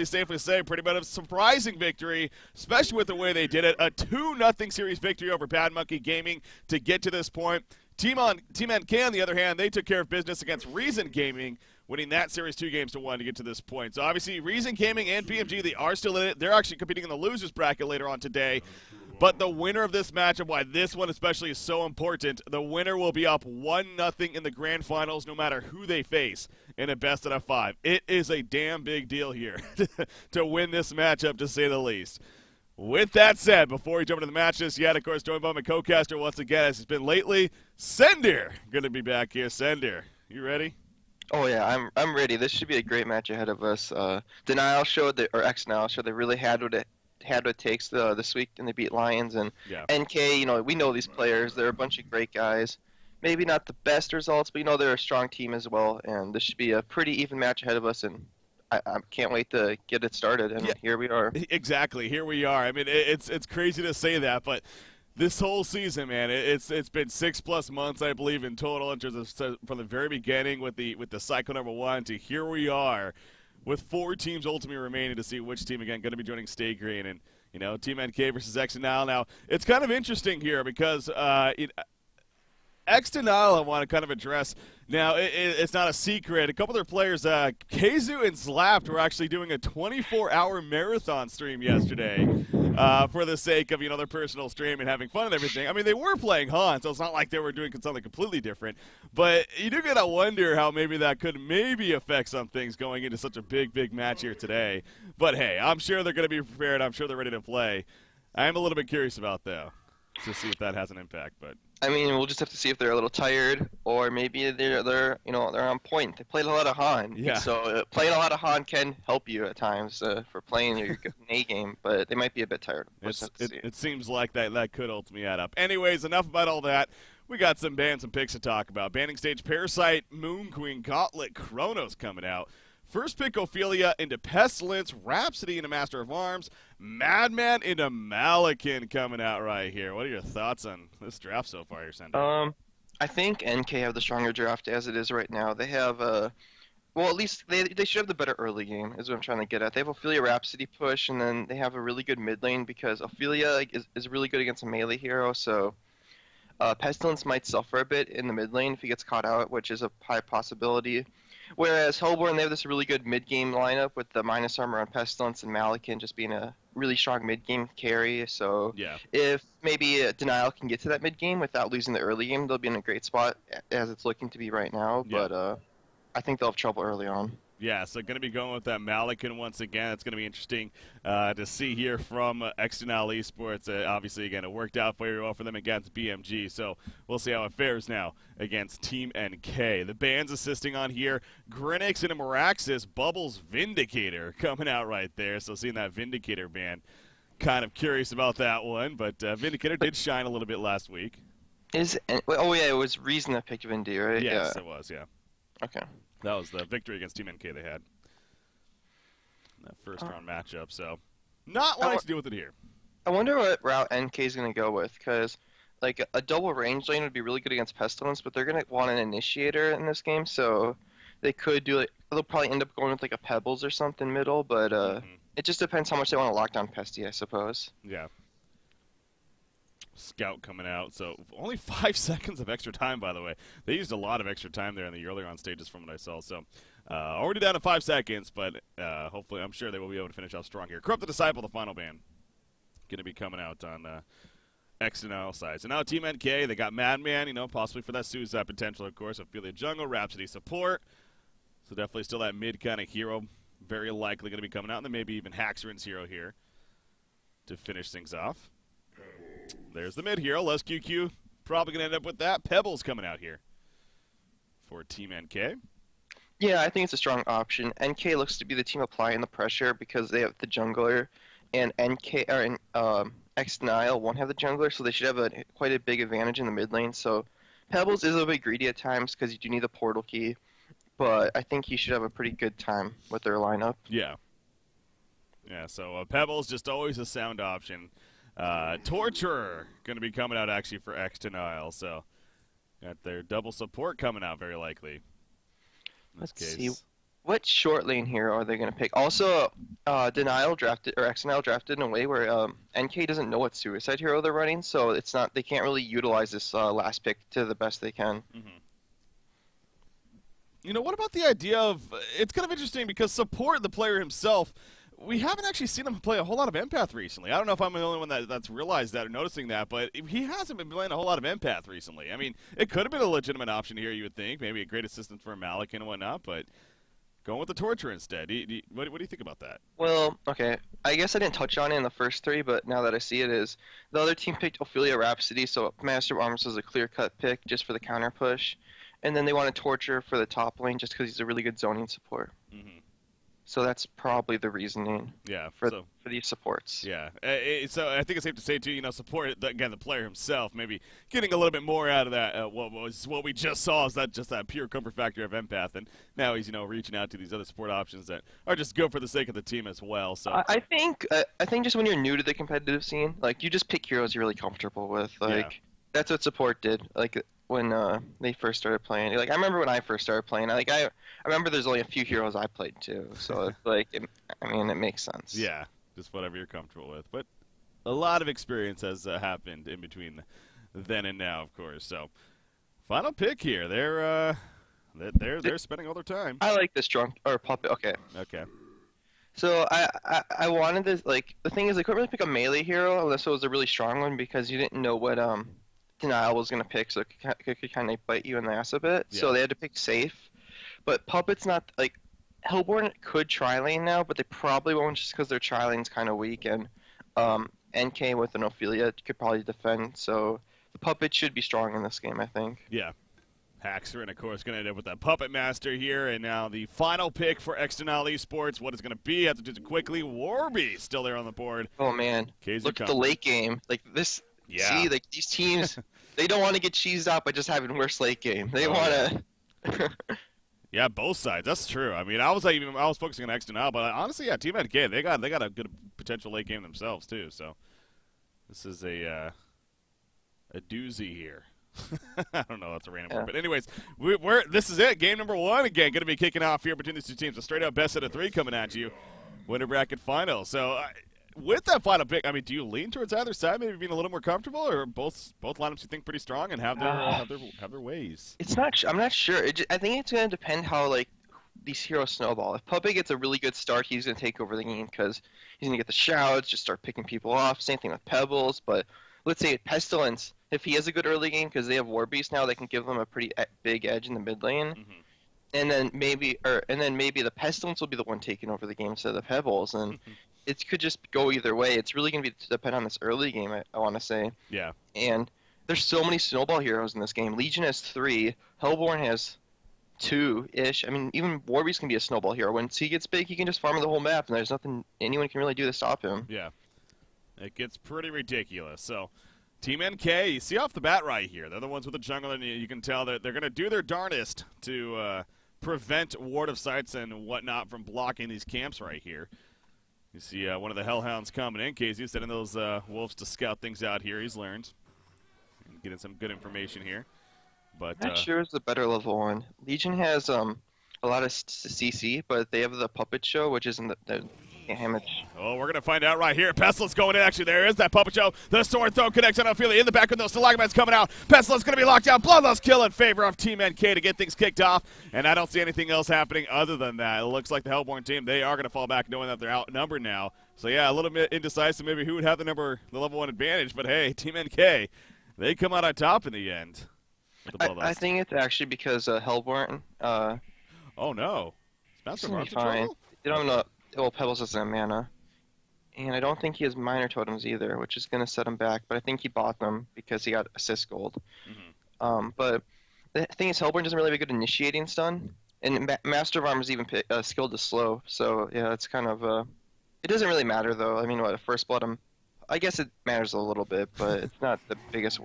safely say pretty much a surprising victory, especially with the way they did it. A 2-0 series victory over Bad Monkey Gaming to get to this point. Team NK, on the other hand, they took care of business against Reason Gaming, winning that series 2-1 to get to this point. So obviously, Reason Gaming and BMG, they are still in it. They're actually competing in the losers bracket later on today. But the winner of this matchup, why this one especially is so important, the winner will be up 1-0 in the grand finals no matter who they face in a best-of-5. It is a damn big deal here to win this matchup, to say the least. With that said, before we jump into the matches, of course, joined by my co-caster once again, as it's been lately, Sender. Going to be back here. Sender, you ready? Oh yeah, I'm ready. This should be a great match ahead of us. ex-dnL showed they really had what it takes this week, and they beat Lions. And NK, we know these players. They're a bunch of great guys. Maybe not the best results, but they're a strong team as well. And this should be a pretty even match ahead of us. And I can't wait to get it started. And here we are. Exactly, here we are. I mean, it's crazy to say that, but this whole season, man, it's been 6+ months, I believe, in total, in terms of from the very beginning with the cycle number 1 to here we are, with 4 teams ultimately remaining to see which team again going to be joining Stay Green, and Team NK versus ex-dnL. Now it's kind of interesting here because ex-dnL I want to kind of address. Now, it's not a secret. A couple of their players, Kazu and Slapped, were actually doing a 24-hour marathon stream yesterday for the sake of, their personal stream and having fun and everything. I mean, they were playing HoN, so it's not like they were doing something completely different. But you do get to wonder how maybe that could maybe affect some things going into such a big match here today. But, hey, I'm sure they're going to be prepared. I'm sure they're ready to play. I am a little bit curious about, though, to see if that has an impact. But I mean, we'll just have to see if they're a little tired, or maybe they're on point. They played a lot of HoN, so playing a lot of HoN can help you at times for playing your A game, but they might be a bit tired. It seems like that could ultimately add up. Anyways, enough about all that. We got some bans and picks to talk about. Banning stage Parasite, Moon Queen, Gauntlet, Chronos coming out. First pick Ophelia into Pestilence, Rhapsody into Master of Arms, Madman into Malakin coming out right here. What are your thoughts on this draft so far, Sender? I think NK have the stronger draft as it is right now. They have well, at least they should have the better early game, is what I'm trying to get at. They have Ophelia Rhapsody push, and then they have a really good mid lane because Ophelia is really good against a melee hero, so Pestilence might suffer a bit in the mid lane if he gets caught out, which is a high possibility. Whereas Hellborn, they have this really good mid-game lineup with the minus armor on Pestilence and Malakin just being a really strong mid-game carry. So if maybe ex-dnL can get to that mid-game without losing the early game, they'll be in a great spot as it's looking to be right now. But I think they'll have trouble early on. Yeah, so going to be going with that Malakin once again. It's going to be interesting to see here from ex-dnL Esports. Obviously, again, it worked out very well for them against BMG, so we'll see how it fares now against Team NK. The bands assisting on here, Grinix and Meraxis, Bubbles, Vindicator coming out right there. So seeing that Vindicator band, kind of curious about that one, but Vindicator did shine a little bit last week. It was Reason that picked Vindy, right? Yes, it was, yeah. Okay. That was the victory against Team NK they had in that first round matchup. So, not wanting to deal with it here. I wonder what route NK is going to go with, because like a double range lane would be really good against Pestilence, but they're going to want an initiator in this game, so they could do they'll probably end up going with like a Pebbles or something middle, but it just depends how much they want to lock down Pesty, I suppose. Yeah. Scout coming out, so only 5 seconds of extra time, by the way. They used a lot of extra time there in the earlier on stages from what I saw, so already down to 5 seconds, but hopefully I'm sure they will be able to finish out strong here. Corrupted Disciple, the final ban, going to be coming out on ex-dnL side. So now Team NK, they got Madman, possibly for that suicide potential, of course. Ophelia Jungle, Rhapsody support, so definitely still that mid kind of hero, very likely going to be coming out, and then maybe even Haxorn's hero here to finish things off. There's the mid hero, Les QQ. Probably going to end up with that. Pebbles coming out here for Team NK. Yeah, I think it's a strong option. NK looks to be the team applying the pressure because they have the jungler, and ex-dnL won't have the jungler, so they should have quite a big advantage in the mid lane. So Pebbles is a little bit greedy at times because you do need the portal key, but I think he should have a pretty good time with their lineup. Yeah. Yeah, so Pebbles just always a sound option. Torturer going to be coming out actually for ex-dnL, so got their double support coming out very likely in this case. See. What short lane hero are they going to pick? Also, denial drafted or ex-dnL drafted in a way where NK doesn't know what suicide hero they're running, so it's not they can't really utilize this last pick to the best they can. Mm-hmm. You know, what about the idea of it's kind of interesting because support the player himself. We haven't actually seen him play a whole lot of empath recently. I don't know if I'm the only one that's realized that or noticing that, but he hasn't been playing a whole lot of empath recently. I mean, it could have been a legitimate option here, you would think, maybe a great assistant for Malik and whatnot, but going with the torture instead. What do you think about that? Well, okay, I guess I didn't touch on it in the first three, but now that I see it, is the other team picked Ophelia Rhapsody, so Master of Arms was a clear-cut pick just for the counter push, and then they wanted Torture for the top lane just because he's a really good zoning support. Mm-hmm. So that's probably the reasoning. Yeah, for these supports. Yeah, so I think it's safe to say too, you know, support again the player himself, maybe getting a little bit more out of that. What we just saw is that pure comfort factor of empath, and now he's reaching out to these other support options that are just good for the sake of the team as well. So I think just when you're new to the competitive scene, like you just pick heroes you're really comfortable with. Like that's what support did. Like when they first started playing. Like I remember when I first started playing. I remember there's only a few heroes I played too. So it's like it makes sense. Yeah, just whatever you're comfortable with. But a lot of experience has happened in between then and now, of course. So final pick here. They're spending all their time. I like this drunk or puppet. Okay. Okay. So I wanted this. Like the thing is, I couldn't really pick a melee hero unless it was a really strong one because you didn't know what Denial was gonna pick, so it could kind of bite you in the ass a bit. Yeah. So they had to pick safe. But Puppet's not like Hellborn could tri-lane now, but they probably won't just because their tri-lane's kind of weak, and NK with an Ophelia could probably defend. So the Puppet should be strong in this game, I think. Yeah. Haxer, and of course, going to end up with that Puppet Master here, and now the final pick for ex-dnL Esports. What is going to be? Have to do it quickly. Warby still there on the board. Oh man, look at the late game. Like this. Yeah. See, like these teams, they don't want to get cheesed out by just having worse late game. They want to. Yeah, both sides. That's true. I mean, I was focusing on ex-dnL, but honestly, yeah, Team NK, they got a good potential late game themselves too. So this is a doozy here. I don't know, that's a random word. But anyways, this is it. Game number 1 again, going to be kicking off here between these two teams. A straight up best out of 3 coming at you. Winner bracket final. So with that final pick, I mean, do you lean towards either side, maybe being a little more comfortable, or both lineups you think pretty strong and have their ways? It's not. I'm not sure. I think it's going to depend how like these heroes snowball. If Puppet gets a really good start, he's going to take over the game because he's going to get the shouts, just start picking people off. Same thing with Pebbles. But let's say Pestilence, if he has a good early game because they have War Beast now, they can give them a pretty big edge in the mid lane. Mm-hmm. And then maybe the Pestilence will be the one taking over the game instead of the Pebbles, and it could just go either way. It's really going to depend on this early game, I want to say. Yeah. And there's so many snowball heroes in this game. Legion has 3. Hellborn has 2-ish. I mean, even Warbeast can be a snowball hero. Once he gets big, he can just farm the whole map, and there's nothing anyone can really do to stop him. Yeah. It gets pretty ridiculous. So Team NK, you see off the bat right here, they're the ones with the jungle, and you can tell that they're going to do their darndest to prevent Ward of Sights and whatnot from blocking these camps right here. You see one of the Hellhounds coming in. KZ sending those wolves to scout things out here. He's learned. Getting some good information here. But I'm not sure it's the better level one. Legion has a lot of CC, but they have the Puppet Show, which isn't the damage. Oh, we're going to find out right here. Pestilence going in. Actually, there is that Puppet Show. The Sword Throw connects on Ophelia. In the back with those Stalagmites coming out. Pestilence going to be locked down. Bloodlust kill in favor of Team NK to get things kicked off. And I don't see anything else happening other than that. It looks like the Hellborn team, they are going to fall back knowing that they're outnumbered now. So, yeah, a little bit indecisive maybe who would have the level 1 advantage. But, hey, Team NK, they come out on top in the end. I think it's actually because Hellborn. Oh, no. It's going to be fine. They don't know. Well, Pebbles doesn't have mana. And I don't think he has minor totems either, which is going to set him back. But I think he bought them because he got assist gold. Mm-hmm. But the thing is, Hellborn doesn't really have a good initiating stun. And Master of Arms is even skilled to slow. So, yeah, it's kind of... it doesn't really matter, though. I mean, what, a First Blood, I guess it matters a little bit, but it's not the biggest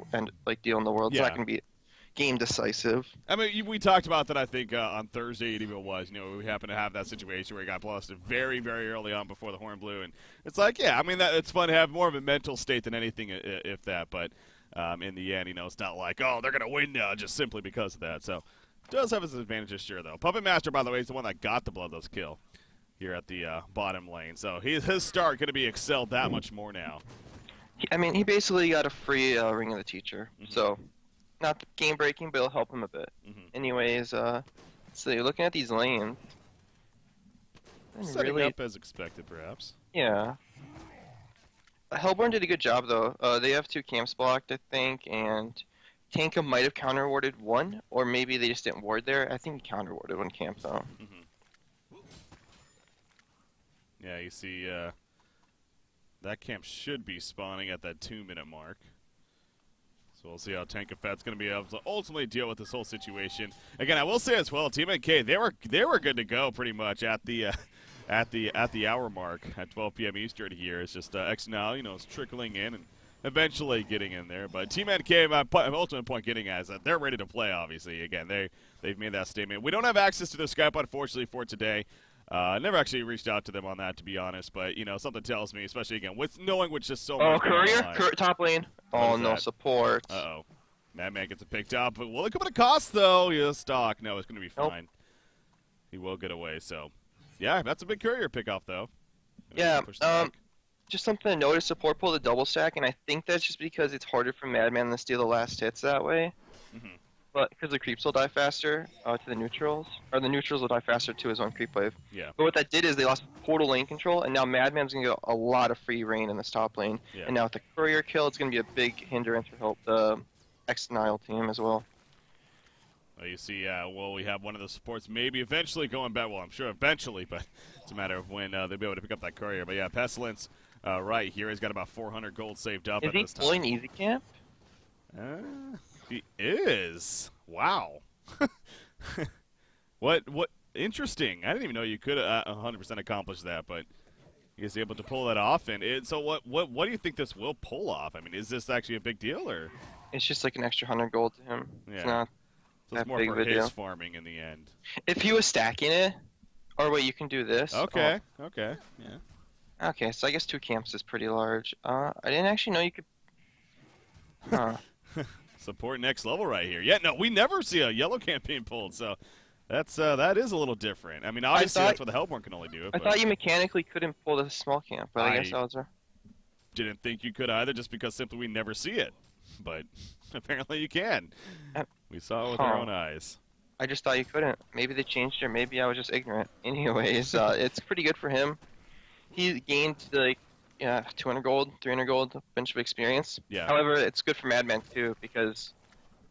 deal in the world. It's not going to be game decisive. I mean, we talked about that, I think, on Thursday it even was. We happened to have that situation where he got blasted very, very early on before the horn blew. And it's like, yeah, I mean, it's fun to have more of a mental state than anything, if that. But in the end, it's not like, oh, they're going to win now just simply because of that. So Does have his advantages, sure, though. Puppet Master, by the way, is the one that got the Bloodlust kill here at the bottom lane. So his start going to be excelled that much more now. I mean, he basically got a free Ring of the Teacher. So, not game-breaking, but it'll help him a bit. Anyways, so you're looking at these lanes. Setting really up as expected, perhaps. Yeah. Hellborn did a good job, though. They have 2 camps blocked, I think, and Tanka might have counter-warded 1, or maybe they just didn't ward there. I think he counter-warded 1 camp, though. Yeah, you see that camp should be spawning at that 2-minute mark. So we'll see how Tankafet's going to be able to ultimately deal with this whole situation. Again, I will say as well, Team NK, they were good to go pretty much at the at the hour mark at 12 p.m. Eastern here. It's just ex-dnL, you know, is trickling in and eventually getting in there. But Team NK, my ultimate point getting at is that they're ready to play, obviously. Again, they've made that statement. We don't have access to their Skype, unfortunately, for today. I never actually reached out to them on that, to be honest. But, you know, something tells me, especially, again, with knowing which just so much. Oh, Courier? Top lane. Oh, no support. Uh-oh. Madman gets it picked up. But will it come at a cost, though? Yeah, stock. No, it's going to be fine. Nope. He will get away, so. Yeah, that's a big Courier pickoff, though. Yeah, just something to notice, support pull the double stack, and I think that's just because it's harder for Madman to steal the last hits that way. But because the creeps will die faster to the neutrals, or the neutrals will die faster to his own creep wave. Yeah. But what that did is they lost portal lane control, and now Madman's going to get a lot of free reign in this top lane. Yeah. And now with the Courier kill, it's going to be a big hindrance for help the ex-dnL team as well. Well, you see, well, we have one of the supports maybe eventually going back. Well, I'm sure eventually, but it's a matter of when they'll be able to pick up that Courier. But yeah, Pestilence right here. He's got about 400 gold saved up at this time. Is he pulling easy camp? He is. Wow. What interesting. I didn't even know you could 100% accomplish that, but he's able to pull that off. And so what do you think this will pull off? I mean, is this actually a big deal, or? It's just like an extra 100 gold to him. Yeah. It's not so it's more for his farming in the end. If he was stacking it, or wait, you can do this. Okay. Oh. Okay. Yeah. Okay, so I guess 2 camps is pretty large. I didn't actually know you could. Huh. Support next level right here. Yeah, no, we never see a yellow camp being pulled, so that is a little different. I mean, obviously that's what the Hellborn can only do. I thought you mechanically couldn't pull the small camp, but I guess that was didn't think you could either, just because simply we never see it. But apparently you can. We saw it with our own eyes. I just thought you couldn't. Maybe they changed it. Maybe I was just ignorant. Anyways, it's pretty good for him. He gained like 200 gold, 300 gold, a bunch of experience. Yeah. However, it's good for Madman too because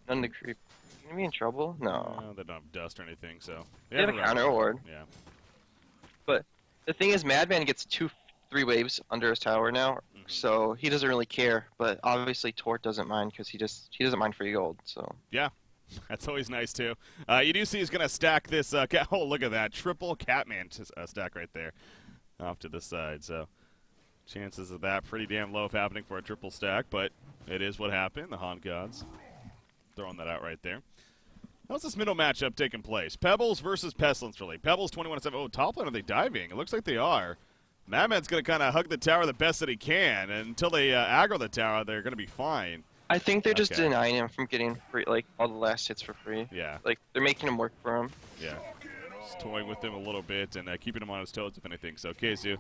none of the creep. Are we in trouble? No. They don't have dust or anything, so. They have a counter ward. Yeah. But the thing is, Madman gets 3 waves under his tower now, so he doesn't really care. But obviously, Tort doesn't mind because he doesn't mind free gold. So. Yeah. That's always nice, too. You do see he's going to stack this. Oh, look at that. Triple Catman stack right there off to the side. So chances of that pretty damn low of happening for a triple stack, but it is what happened. The HoN gods throwing that out right there. How's this middle matchup taking place? Pebbles versus Pestilence, really. Pebbles 21-7. Oh, top lane, are they diving? It looks like they are. Madman's going to kind of hug the tower the best that he can, and until they aggro the tower, they're going to be fine. I think they're just denying him from getting free, like all the last hits for free. Yeah. Like they're making him work for him. Yeah. Just toying with him a little bit and keeping him on his toes, if anything. So Keizu,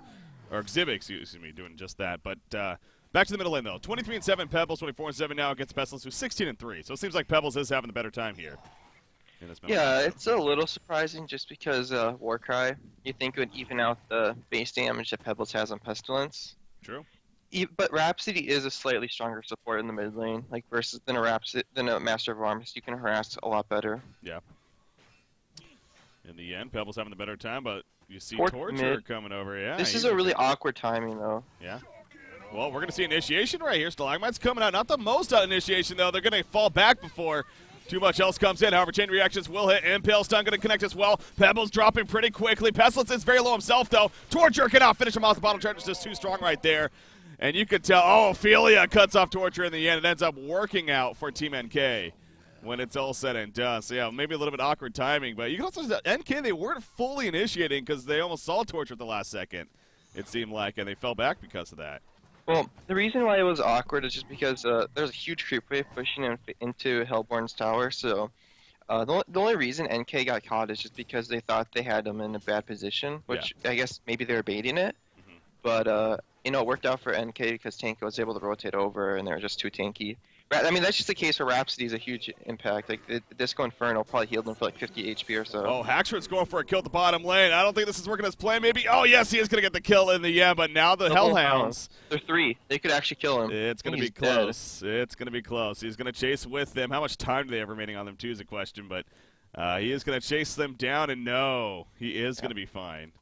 or Exhibit, excuse me, doing just that. But back to the middle lane though. 23-7 Pebbles, 24-7 now against Pestilence, who's 16-3. So it seems like Pebbles is having the better time here. Yeah, it's a little surprising just because Warcry, you think it would even out the base damage that Pebbles has on Pestilence. True. But Rhapsody is a slightly stronger support in the mid lane, like than a Master of Arms. You can harass a lot better. Yeah. In the end, Pebbles having the better time, but you see Torture coming over. Yeah. This is a really awkward timing, though. Yeah. Well, we're going to see initiation right here. Stalagmite's coming out. Not the most out initiation, though. They're going to fall back before too much else comes in. However, chain reactions will hit. Impale stun going to connect as well. Pebbles dropping pretty quickly. Pestilence is very low himself, though. Torture cannot finish him off. The bottom charge is just too strong right there. And you could tell, Ophelia cuts off Torture in the end. It ends up working out for Team NK when it's all said and done. So, yeah, maybe a little bit awkward timing. But you can also see that NK, they weren't fully initiating because they almost saw Torture at the last second, it seemed like, and they fell back because of that. Well, the reason why it was awkward is just because there's a huge creep wave pushing into Hellborn's tower. So The only reason NK got caught is just because they thought they had him in a bad position, which I guess maybe they were baiting it. But you know, it worked out for NK because Tanko was able to rotate over, and they were just too tanky. I mean, that's just the case where Rhapsody's a huge impact. Like, the Disco Inferno probably healed him for like 50 HP or so. Oh, Hackshirt's going for a kill at the bottom lane. I don't think this is working as planned. Maybe. Oh, yes, he is going to get the kill in the end, but now the Hellhounds. They're 3. They could actually kill him. It's going to be close. It's going to be close. He's going to chase with them. How much time do they have remaining on them, too, is a question, but he is going to chase them down, and no, he is going to be fine.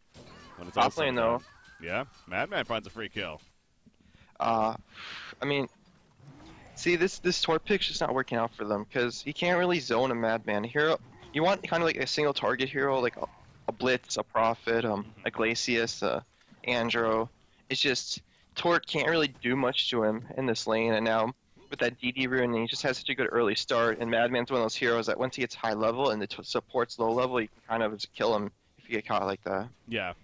Top lane, though. Yeah, Madman finds a free kill. I mean, see, this Tor pick's just not working out for them because you can't really zone a Madman. A hero, you want kind of like a single target hero, like a Blitz, a Prophet, a Glacius, Andro. It's just Tort can't really do much to him in this lane, and now with that DD rune, he just has such a good early start. And Madman's one of those heroes that once he gets high level and the support's low level, you can kind of just kill him if you get caught like that. Yeah.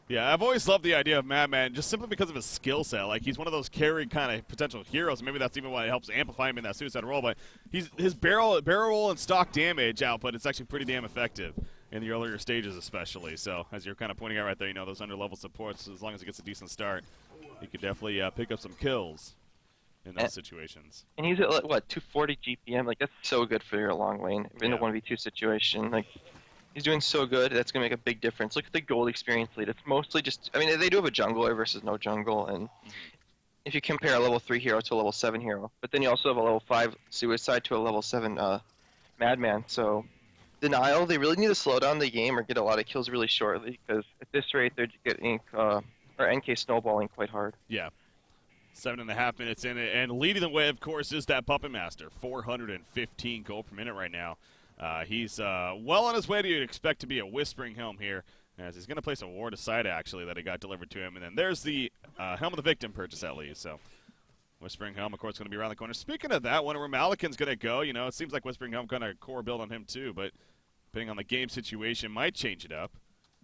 Yeah, I've always loved the idea of Madman just simply because of his skill set. Like, he's one of those carry kind of potential heroes. Maybe that's even why it helps amplify him in that suicide role. But his barrel roll and stock damage output, it's actually pretty damn effective in the earlier stages especially. So, as you're kind of pointing out right there, you know, those under-level supports, as long as he gets a decent start, he could definitely pick up some kills in those situations. And he's at, what, 240 GPM? Like, that's so good for your long lane in a 1v2 situation. Like, he's doing so good, that's going to make a big difference. Look at the gold experience lead. It's mostly just, I mean, they do have a jungler versus no jungle, and if you compare a level 3 hero to a level 7 hero, but then you also have a level 5 suicide to a level 7 Madman, so denial, they really need to slow down the game or get a lot of kills really shortly, because at this rate, they're getting, or NK snowballing quite hard. Yeah. 7.5 minutes in it, and leading the way, of course, is that Puppet Master. 415 gold per minute right now. He's well on his way to expect to be a Whispering Helm here, as he's going to place a ward aside, actually, that he got delivered to him. And then there's the Helm of the Victim purchase, at least. So Whispering Helm, of course, going to be around the corner. Speaking of that, where Malikan's going to go, you know, it seems like Whispering Helm kind of core build on him, too. But depending on the game situation, might change it up.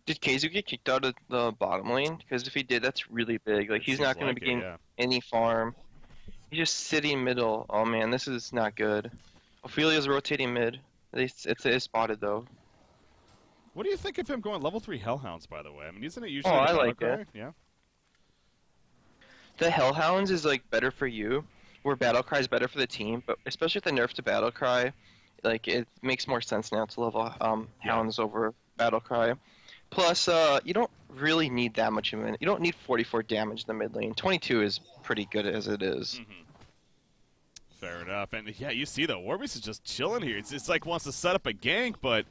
Did Keizu get kicked out of the bottom lane? Because if he did, that's really big. Like, he's not going to be getting any farm. He's just sitting middle. Oh, man, this is not good. Ophelia's rotating mid. It's spotted, though. What do you think of him going level 3 Hellhounds, by the way? I mean, isn't it usually I like it. Yeah. The Hellhounds is, like, better for you, where Battlecry is better for the team, but especially with the nerf to Battlecry, like, it makes more sense now to level Hounds over Battlecry. Plus, you don't really need that much of it. You don't need 44 damage in the mid lane. 22 is pretty good as it is. Fair enough. And, yeah, you see, though, Warbeast is just chilling here. It's like wants to set up a gank, but,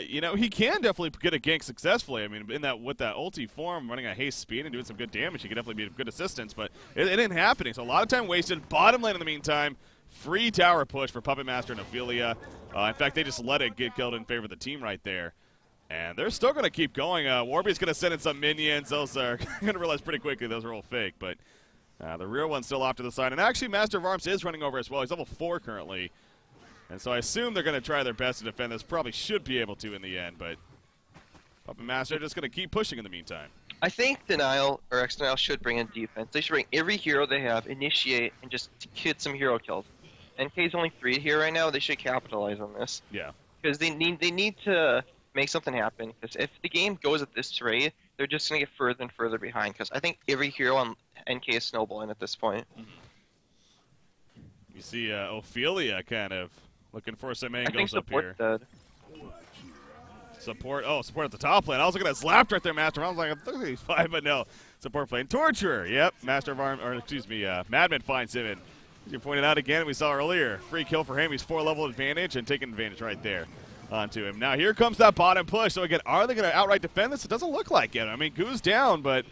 you know, he can definitely get a gank successfully. I mean, with that ulti form, running at haste speed and doing some good damage, he could definitely be a good assistance, but it ain't happening. So a lot of time wasted. Bottom lane in the meantime, free tower push for Puppet Master and Ophelia. In fact, they just let it get killed in favor of the team right there. And they're still going to keep going. Warbeast's going to send in some minions. Those are going to realize pretty quickly those are all fake, but the real one's still off to the side. And actually, Master of Arms is running over as well. He's level 4 currently. And so I assume they're going to try their best to defend this. Probably should be able to in the end, but Puppet Master just going to keep pushing in the meantime. I think Denial or ex-dnL should bring in defense. They should bring every hero they have, initiate, and just hit some hero kills. NK's only 3 here right now. They should capitalize on this. Yeah. Because they need to make something happen. Because if the game goes at this rate, they're just going to get further and further behind. Because I think every hero on NK is snowballing at this point. You see Ophelia kind of looking for some angles I think up here. Dead. Support at the top lane. I was looking at slapped right there, Master. I was like, I'm 35, but no. Support plane. Torturer. Yep. Master of Arm, or excuse me, Madman finds him. And as you pointed out again, we saw earlier, free kill for him. He's 4-level advantage and taking advantage right there onto him. Now here comes that bottom push. So again, are they going to outright defend this? It doesn't look like it. I mean, Goo's down, but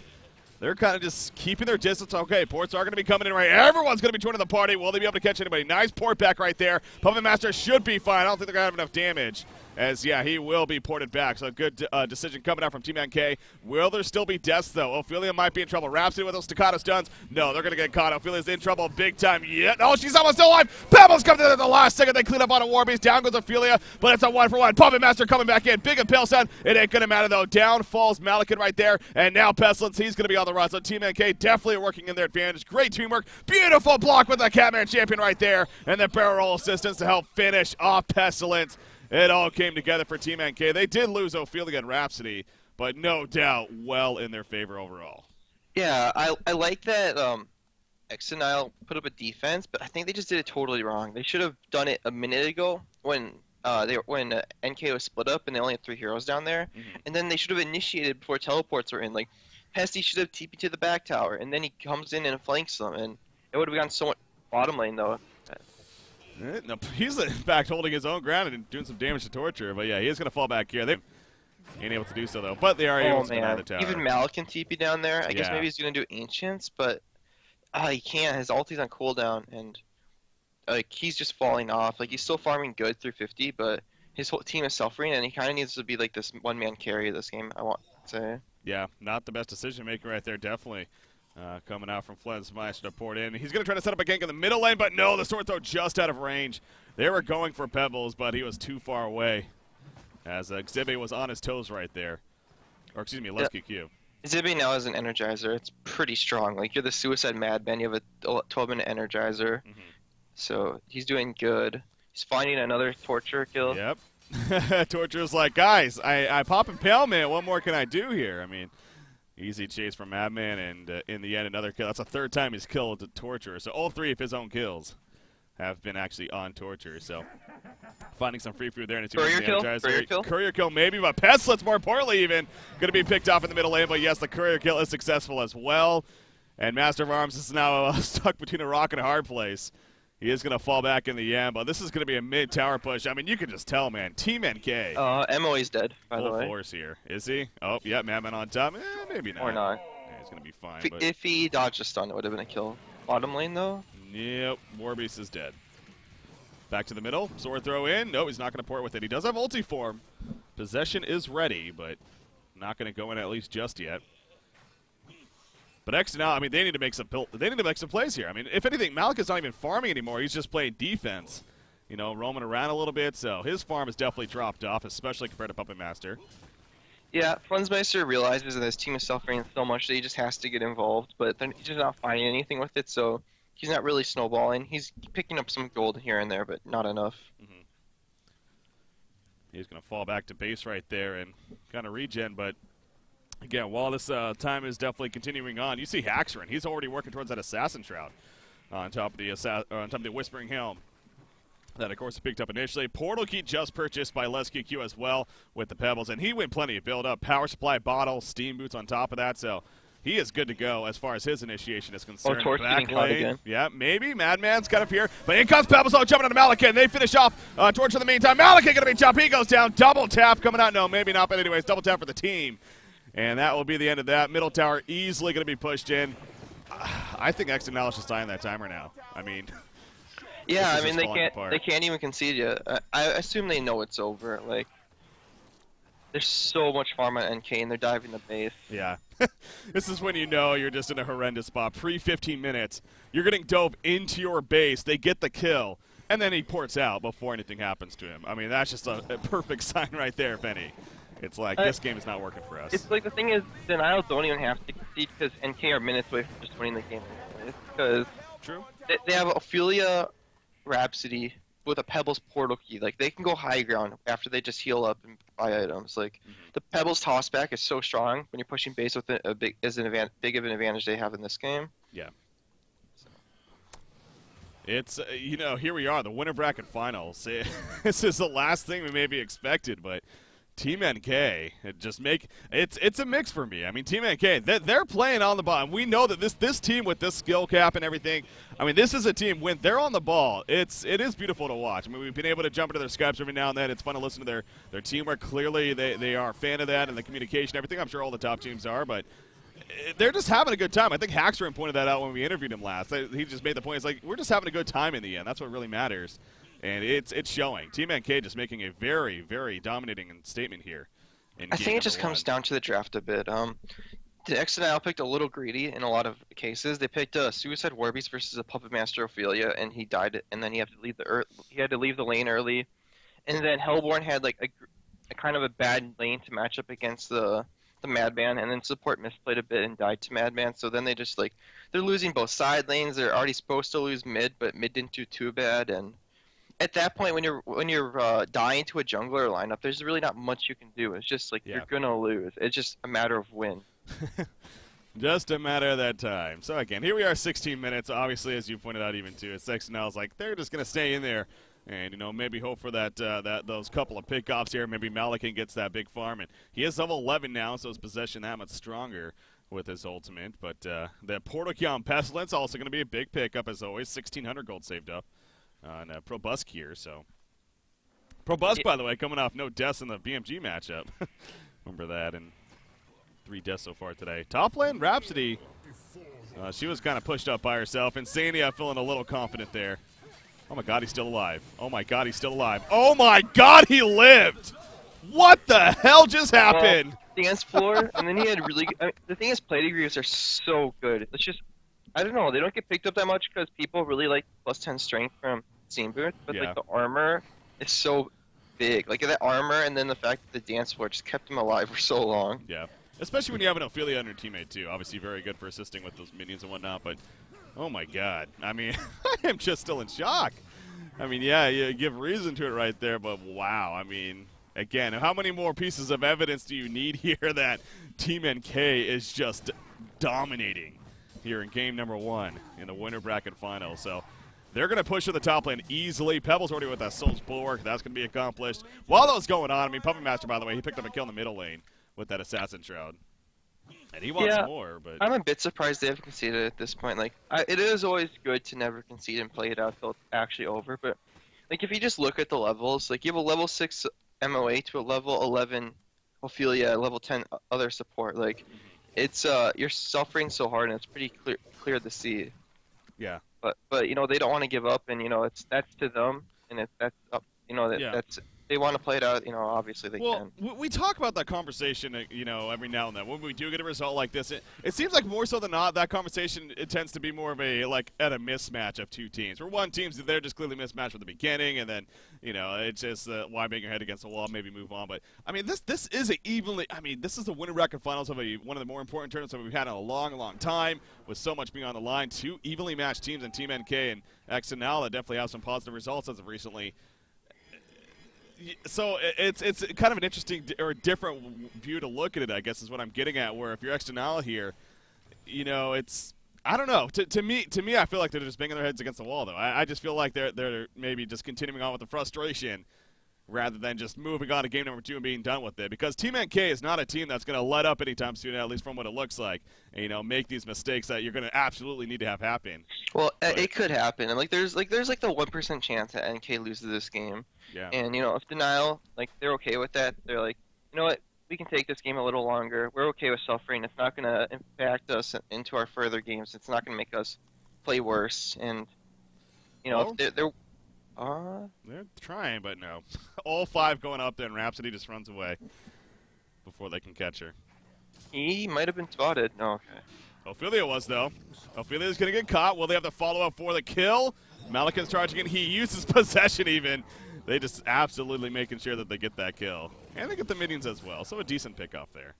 they're kind of just keeping their distance. Okay, ports are going to be coming in right. Everyone's going to be joining the party. Will they be able to catch anybody? Nice port back right there. Puppet Master should be fine. I don't think they're going to have enough damage. As, yeah, he will be ported back. So a good decision coming out from Team NK. Will there still be deaths, though? Ophelia might be in trouble. Rhapsody with those staccato stuns. No, they're going to get caught. Ophelia's in trouble big time. Yeah. Oh, she's almost still alive. Pebbles coming in at the last second. They clean up on a Warbeast. Down goes Ophelia, but it's a 1-for-1. Puppet Master coming back in. Big Impale Sun. It ain't going to matter, though. Down falls Malikan right there. And now Pestilence, he's going to be on the run. So Team NK definitely working in their advantage. Great teamwork. Beautiful block with the Catman champion right there. And the barrel roll assistance to help finish off Pestilence. it all came together for Team NK. They did lose Ophelia and Rhapsody, but no doubt well in their favor overall. Yeah, I like that ex-dnL put up a defense, but I think they just did it totally wrong. They should have done it a minute ago when NK was split up and they only had 3 heroes down there, and then they should have initiated before teleports were in. Like, Pesty should have TP'd to the back tower, and then he comes in and flanks them, and it would have gone so much bottom lane though. No, he's in fact holding his own ground and doing some damage to Torture, but yeah, he is going to fall back here. They ain't able to do so though, but they are able to deny the tower. Even Mal can TP down there. I guess maybe he's going to do Ancients, but he can't. His ulti's on cooldown, and like he's just falling off. Like he's still farming good through 50, but his whole team is suffering, and he kind of needs to be like this one-man carry of this game, I want to say. Yeah, not the best decision making right there, definitely. Coming out from Flens, Maestro poured in. He's going to try to set up a gank in the middle lane, but no, the sword throw just out of range. They were going for Pebbles, but he was too far away, as Xibbe was on his toes right there. Or excuse me, Let's QQ. Xibbe now has an Energizer. It's pretty strong. Like, you're the Suicide Madman. You have a 12-minute Energizer. So he's doing good. He's finding another Torture kill. Yep. Torture's like, guys, I pop Impale Man. What more can I do here? I mean, easy chase from Madman, and in the end, another kill. That's the 3rd time he's killed Torture. So all 3 of his own kills have been actually on Torture. So finding some free food there. And Courier kill? Courier kill maybe, but Pestlets, more importantly even, going to be picked off in the middle lane. But yes, the Courier kill is successful as well. And Master of Arms is now stuck between a rock and a hard place. He is going to fall back in the end, but this is going to be a mid-tower push. I mean, you can just tell, man. Team NK. MOE's dead, by the way. Full force here. Is he? Oh, yeah, Madman on top. Maybe not. Or not. Yeah, he's going to be fine. If he dodged a stun, it would have been a kill. Bottom lane, though? Yep, Warbeast is dead. Back to the middle. Sword throw in. No, he's not going to port with it. He does have ulti form. Possession is ready, but not going to go in at least just yet. But ex-dnL, I mean, they need to make some plays here. I mean, if anything, Malik is not even farming anymore. He's just playing defense, you know, roaming around a little bit. So his farm has definitely dropped off, especially compared to Puppet Master. Yeah, Flensmeister realizes that his team is suffering so much that he just has to get involved, but he's just not finding anything with it, so he's not really snowballing. He's picking up some gold here and there, but not enough. He's going to fall back to base right there and kind of regen, but again, while this time is definitely continuing on, you see Haxerin. He's already working towards that Assassin Shroud on top of the Whispering Helm. That, of course, he picked up initially. Portal Key just purchased by Les QQ as well with the Pebbles, and he went plenty of build-up. Power Supply bottle, Steam Boots on top of that, so he is good to go as far as his initiation is concerned. Torch getting caught again. Yeah, maybe. Madman's kind of here, but in comes Pebbles, jumping onto Malika, and they finish off Torch in the meantime. Malika going to be chopped. He goes down. Double tap coming out. No, maybe not, but anyways, double tap for the team. And that will be the end of that. Middle tower easily going to be pushed in. I think ex-dnL is just dying that timer now. I mean, yeah, I mean they can't even concede yet. I assume they know it's over. Like, there's so much farm on NK and they're diving the base. Yeah, this is when you know you're just in a horrendous spot. Pre-15 minutes, you're getting dove into your base. They get the kill, and then he ports out before anything happens to him. I mean, that's just a perfect sign right there, if any. It's like, this game is not working for us. It's like, the thing is, denial don't even have to concede because NK are minutes away from just winning the game. Because they have Ophelia, Rhapsody with a Pebbles portal key. Like, they can go high ground after they just heal up and buy items. Like, the Pebbles tossback is so strong when you're pushing base with it, big of an advantage they have in this game. Yeah. It's, you know, here we are, the winter bracket finals. This is the last thing we maybe expected, but Team NK, it's a mix for me. I mean, Team NK, they're playing on the ball. And we know that this team with this skill cap and everything, I mean, this is a team when they're on the ball. It is beautiful to watch. I mean, we've been able to jump into their Skypes every now and then. It's fun to listen to their teamwork. Clearly, they are a fan of that and the communication, everything. I'm sure all the top teams are, but they're just having a good time. I think Haxerin pointed that out when we interviewed him last. He just made the point. It's like, we're just having a good time in the end. That's what really matters. And it's showing. Team NK just making a very, very dominating statement here. I think it just comes down to the draft a bit. The ex-dnL picked a little greedy in a lot of cases. They picked a Suicide Warbeast versus a Puppet Master Ophelia, and he died. And then he had to leave the lane early. And then Hellborn had like a kind of a bad lane to match up against the Madman, and then support misplayed a bit and died to Madman. So then they just they're losing both side lanes. They're already supposed to lose mid, but mid didn't do too bad, and at that point, when you're dying to a jungler lineup, there's really not much you can do. It's just like Yeah. you're gonna lose. It's just a matter of when. Just a matter of that time. So again, here we are, 16 minutes. Obviously, as you pointed out, even too, it's ex-dnL's like they're just gonna stay in there, and maybe hope for that those couple of pickoffs here. Maybe Malikan gets that big farm, and he is level 11 now, so his possession that much stronger with his ultimate. But the Portokion Pestilence also gonna be a big pickup as always. 1,600 gold saved up on Probusk here. So Probusk, by the way, coming off no deaths in the BMG matchup. Remember that, and 3 deaths so far today. Top lane, Rhapsody. She was kind of pushed up by herself. Insania feeling a little confident there. Oh my god, he's still alive. Oh my god, he's still alive. Oh my god, he lived! What the hell just happened? Dance floor, and then he had really. I mean, the thing is, play degrees are so good. It's just, I don't know, they don't get picked up that much because people really like +10 strength from Steam Booth, but Yeah. like the armor is so big. Like that armor, and then the fact that the dance floor just kept him alive for so long. Yeah. Especially when you have an Ophelia on your teammate, too. Obviously very good for assisting with those minions and whatnot, but oh my god. I mean, I am just still in shock. I mean, yeah, you give reason to it right there, but wow. I mean, again, how many more pieces of evidence do you need here that Team NK is just dominating here in game number 1 in the winter bracket final? So they're going to push to the top lane easily. Pebble's already with that Soul's Bulwark. That's going to be accomplished. While that was going on, I mean, Puppet Master, by the way, he picked up a kill in the middle lane with that Assassin Shroud. And he wants more, but I'm a bit surprised they haven't conceded at this point. Like, it is always good to never concede and play it out till it's actually over, but like if you just look at the levels, like you have a level 6 MOA to a level 11 Ophelia, level 10 other support, like it's you're suffering so hard and it's pretty clear to see. yeah. But they don't want to give up, and that's to them, and that's up. That's they want to play it out. Obviously they can. Well, we talk about that conversation, every now and then. When we do get a result like this, it seems like more so than not, that conversation, it tends to be more of a, like, at a mismatch of two teams. Where one team's, they're just clearly mismatched from the beginning, and then, it's just, why bang your head against the wall, maybe move on. But, I mean, this is this is the winter bracket finals of one of the more important tournaments that we've had in a long, long time, with so much being on the line. 2 evenly matched teams in Team NK and ex-dnL that definitely have some positive results as of recently. So it's kind of an interesting or different view to look at it, I guess, is what I'm getting at. Where if you're ex-dnL here, it's, I don't know. To me, I feel like they're just banging their heads against the wall, though. I just feel like they're maybe just continuing on with the frustration rather than just moving on to game number 2 and being done with it. Because Team NK is not a team that's going to let up anytime soon, at least from what it looks like. And, make these mistakes that you're going to absolutely need to have happen. Well, it could happen, and like there's the 1% chance that NK loses this game. Yeah. And if dnL, like, they're okay with that, they're like, you know what, we can take this game a little longer. We're okay with suffering. It's not going to impact us into our further games. It's not going to make us play worse. And Well, they're trying, but no. All 5 going up there, and Rhapsody just runs away before they can catch her. he might have been spotted. No, okay. Ophelia was, though. Ophelia's going to get caught. Will they have the follow-up for the kill? Malikan's charging in. He uses possession even. They just absolutely making sure that they get that kill. And they get the minions as well, so a decent pick-off there.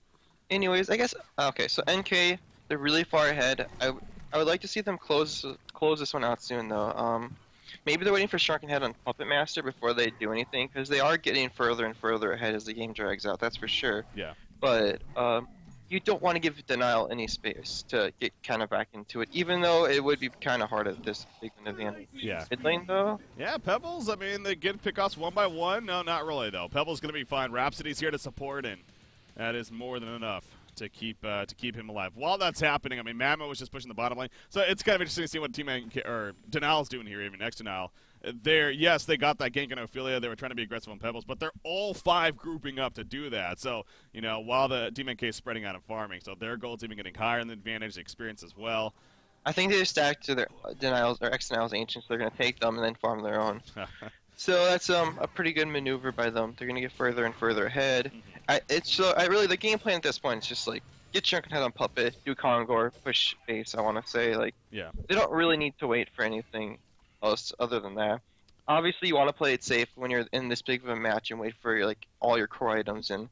Anyways, I guess, okay, so NK, they're really far ahead. I would like to see them close this one out soon, though. Maybe they're waiting for Shrunken Head on Puppet Master before they do anything, because they are getting further and further ahead as the game drags out, that's for sure. Yeah. But you don't want to give dnL any space to get kind of back into it, even though it would be kind of hard at this big an advantage. Yeah. Mid lane, though? Yeah, Pebbles, I mean, they get pickoffs one by one. No, not really, though. Pebbles going to be fine. Rhapsody's here to support, and that is more than enough to keep him alive. While that's happening, I mean, Mama was just pushing the bottom lane. So it's kind of interesting to see what Team NK, or dnL's doing here, even ex-dnL. Yes, they got that gank on Ophelia. They were trying to be aggressive on Pebbles, but they're all 5 grouping up to do that. So, while the Team NK is spreading out and farming, so their gold's even getting higher in the advantage, experience as well. I think they just stacked to their dnL's or ex-dnL's ancients. They're going to take them and then farm their own. So that's a pretty good maneuver by them. They're going to get further and further ahead. The game plan at this point is just like, get Shrunken Head on Puppet, do Kongor, push base, I want to say. Like, Yeah. they don't really need to wait for anything else other than that. Obviously, you want to play it safe when you're in this big of a match and wait for all your core items and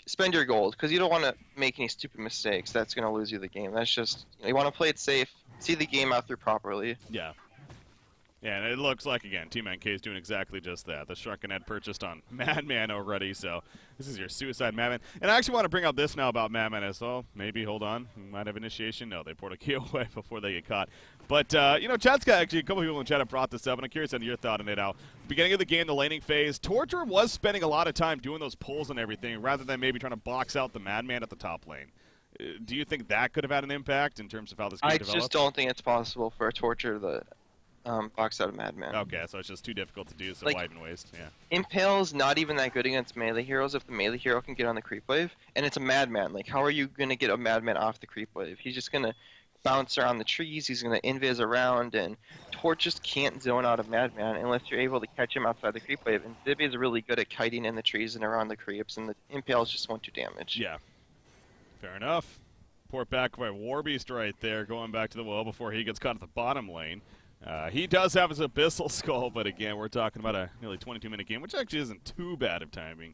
spend your gold, because you don't want to make any stupid mistakes. That's going to lose you the game. That's just, you want to play it safe, see the game out through properly. Yeah. Yeah, and it looks like, again, Team NK is doing exactly just that. The Shrunken Head purchased on Madman already, so this is your Suicide Madman. And I actually want to bring up this now about Madman as well. Maybe, hold on, we might have initiation. No, they poured a key away before they get caught. But, you know, chat's got actually a couple people in chat have brought this up, and I'm curious on your thought on it now. Beginning of the game, the laning phase, Torture was spending a lot of time doing those pulls and everything, rather than maybe trying to box out the Madman at the top lane. Do you think that could have had an impact in terms of how this game developed? I just don't think it's possible for a Torture to box out a Madman. Okay, so it's just too difficult to do, so Like, wide and waste, yeah. Impale's not even that good against melee heroes if the melee hero can get on the creep wave, and it's a Madman. Like, how are you going to get a Madman off the creep wave? He's just going to bounce around the trees, he's going to invis around, and Torch just can't zone out a Madman unless you're able to catch him outside the creep wave, and Zibby is really good at kiting in the trees and around the creeps, and the Impales just won't do damage. Yeah, fair enough. Port back by Warbeast right there, going back to the well before he gets caught at the bottom lane. He does have his Abyssal Skull, but again, we're talking about a nearly 22-minute game, which actually isn't too bad of timing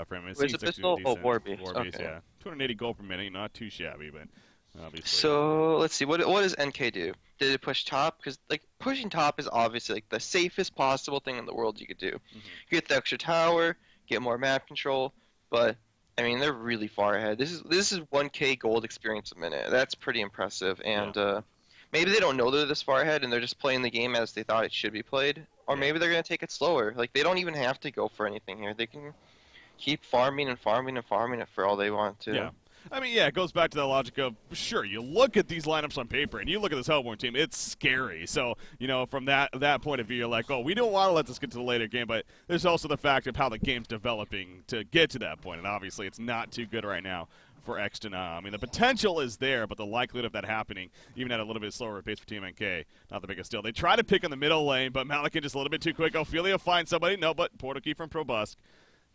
for him. It Where's seems Abyssal? decent. Oh, Warbeast. Warbeast, Okay. yeah. 280 gold per minute, not too shabby, but obviously. So, let's see, what does NK do? Did it push top? Because, like, pushing top is obviously, like, the safest possible thing in the world you could do. You get the extra tower, get more map control, but, I mean, they're really far ahead. This is 1K gold experience a minute. That's pretty impressive, and, maybe they don't know they're this far ahead and they're just playing the game as they thought it should be played. Or maybe they're going to take it slower. Like, they don't even have to go for anything here. They can keep farming and farming and farming it for all they want to. Yeah. I mean, yeah, it goes back to the logic of, sure, you look at these lineups on paper and you look at this Hellborn team, it's scary. So, you know, from that point of view, you're like, oh, we don't want to let this get to the later game, but there's also the fact of how the game's developing to get to that point. And obviously, it's not too good right now for ex-dnL. I mean, the potential is there, but the likelihood of that happening, even at a little bit slower pace for Team NK, not the biggest deal. They try to pick in the middle lane, but Malakin just a little bit too quick. Ophelia finds somebody. No, but Portal Key from Probusk.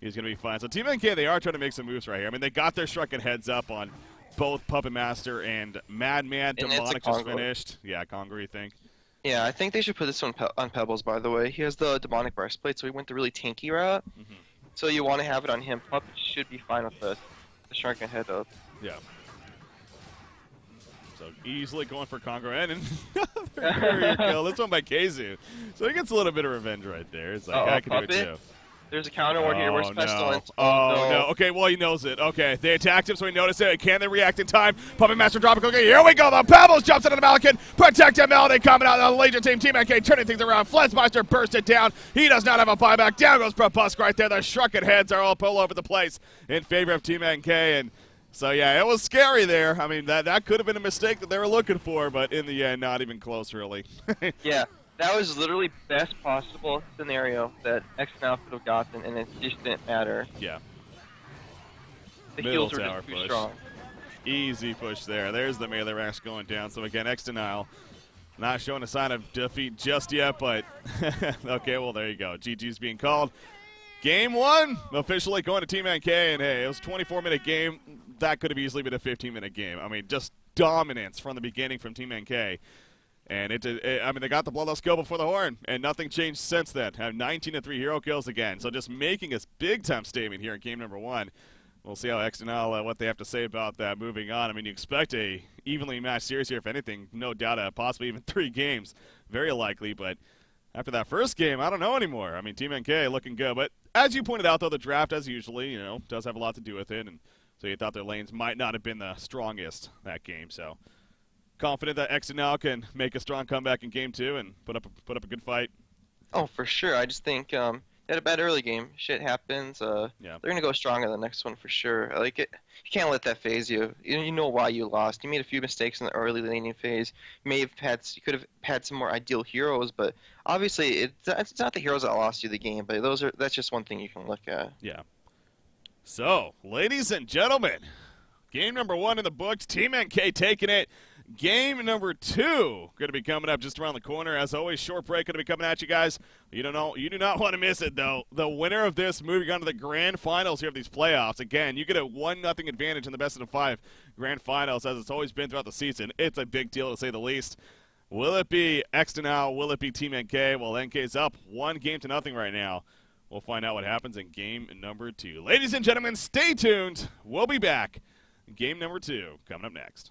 He's going to be fine. So Team NK, they are trying to make some moves right here. I mean, they got their Shrunken Heads up on both Puppet Master and Madman. Demonic just finished. Yeah, Congo, you think? Yeah, I think they should put this one on Pebbles, by the way. He has the Demonic Breastplate, so he went the really tanky route. So you want to have it on him. Puppet should be fine with the Shrunken Head up. Yeah. So easily going for Congo and another courier kill. This one by Kazu. So he gets a little bit of revenge right there. It's like, I can Puppet? do it too. There's a counter ward here. Where's Pestilence? No. Okay, well, he knows it. Okay, they attacked him, so he noticed it. Can they react in time? Puppet Master dropping. Okay, here we go. The Pebbles jumps into the Malakin. Protect ML. They coming out. The Legion team. Team NK turning things around. Flesmeister burst it down. He does not have a buyback. Down goes Probusk right there. The Shrunken Heads are all all over the place in favor of Team NK. And so, yeah, it was scary there. I mean, that could have been a mistake that they were looking for, but in the end, not even close, really. Yeah. That was literally best possible scenario that ex-dnL could have gotten, and it just didn't matter. Yeah. The Middle heals were tower just too push. strong. Easy push there. There's the melee ranks going down. So again, ex-dnL not showing a sign of defeat just yet, but okay, well, there you go. GG's being called. Game one officially going to Team NK, and hey, it was a 24-minute game. That could have easily been a 15-minute game. I mean, just dominance from the beginning from Team NK. And I mean, they got the Bloodlust go before the horn, and nothing changed since then. Have 19-3 hero kills again. So just making a big-time statement here in game number one. We'll see how ex-dnL, what they have to say about that moving on. I mean, you expect a evenly matched series here, if anything. No doubt, possibly even 3 games. Very likely, but after that first game, I don't know anymore. I mean, Team NK looking good. But as you pointed out, though, the draft, as usually, does have a lot to do with it. And so you thought their lanes might not have been the strongest that game. So confident that ex-dnL can make a strong comeback in game 2 and put up a good fight. Oh, for sure. I just think they had a bad early game. Shit happens. Yeah. They're gonna go strong in the next one for sure. Like you can't let that phase you. You know why you lost. You made a few mistakes in the early laning phase. You could have had some more ideal heroes, but obviously it's not the heroes that lost you the game. But that's just one thing you can look at. Yeah. So, ladies and gentlemen, game number 1 in the books. Team NK taking it. Game number 2 going to be coming up just around the corner. As always, short break going to be coming at you guys. You do not want to miss it, though. The winner of this moving on to the grand finals here of these playoffs. Again, you get a 1-0 advantage in the best of the 5 grand finals, as it's always been throughout the season. It's a big deal, to say the least. Will it be ex-dnL? Will it be Team NK? Well, NK's up 1-0 right now. We'll find out what happens in game number 2. Ladies and gentlemen, stay tuned. We'll be back. Game number 2 coming up next.